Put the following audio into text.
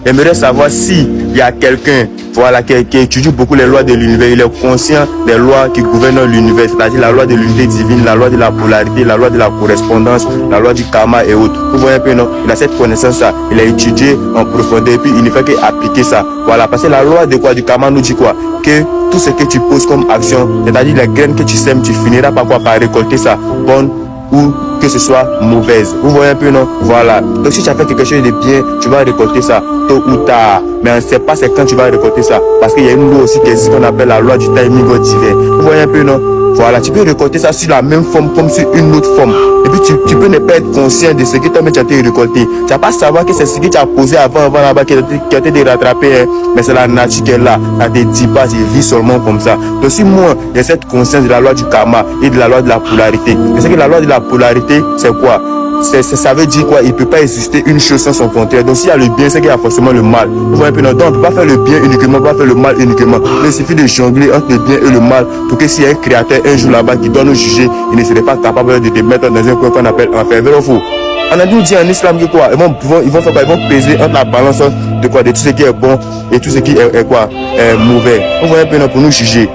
J'aimerais savoir si il y a quelqu'un voilà, qui étudie beaucoup les lois de l'univers, il est conscient des lois qui gouvernent l'univers, c'est-à-dire la loi de l'unité divine, la loi de la polarité, la loi de la correspondance, la loi du karma et autres. Vous voyez un peu, non? Il a cette connaissance-là, il a étudié en profondeur et puis il ne fait qu'appliquer ça. Voilà, parce que la loi de quoi, du karma nous dit quoi? Que tout ce que tu poses comme action, c'est-à-dire les graines que tu sèmes, tu finiras par quoi? Par récolter ça, bonne ou que ce soit mauvaise. Vous voyez un peu, non? Voilà. Donc si tu as fait quelque chose de bien, tu vas récolter ça tôt ou tard. Mais on ne sait pas c'est quand tu vas récolter ça. Parce qu'il y a une loi aussi qui existe qu'on appelle la loi du timing divin. Vous voyez un peu, non? Voilà, tu peux récolter ça sur la même forme comme sur une autre forme. Et puis tu peux ne pas être conscient de ce que toi-même tu as été récolté. Tu vas pas savoir que c'est ce que tu as posé avant là-bas qui a été rattrapé. Hein. Mais c'est la nature qui est là. Ça te dit pas, tu vis seulement comme ça. Donc si moi, j'ai cette conscience de la loi du karma et de la loi de la polarité. Je sais que la loi de la polarité, c'est quoi? Ça veut dire quoi? Il ne peut pas exister une chose sans son contraire. Donc s'il y a le bien, c'est qu'il y a forcément le mal. Vous voyez un peu, non? Donc on ne peut pas faire le bien uniquement, on ne peut pas faire le mal uniquement. Mais il suffit de jongler entre le bien et le mal pour que s'il y a un créateur un jour là-bas qui doit nous juger, il ne serait pas capable de te mettre dans un coin qu'on appelle enfer. Vrai ou faux? On a dit en islam que quoi? Ils vont faire quoi? Ils vont peser entre la balance de quoi? De tout ce qui est bon et tout ce qui est quoi? Mauvais. Vous voyez un peu, non? Pour nous juger.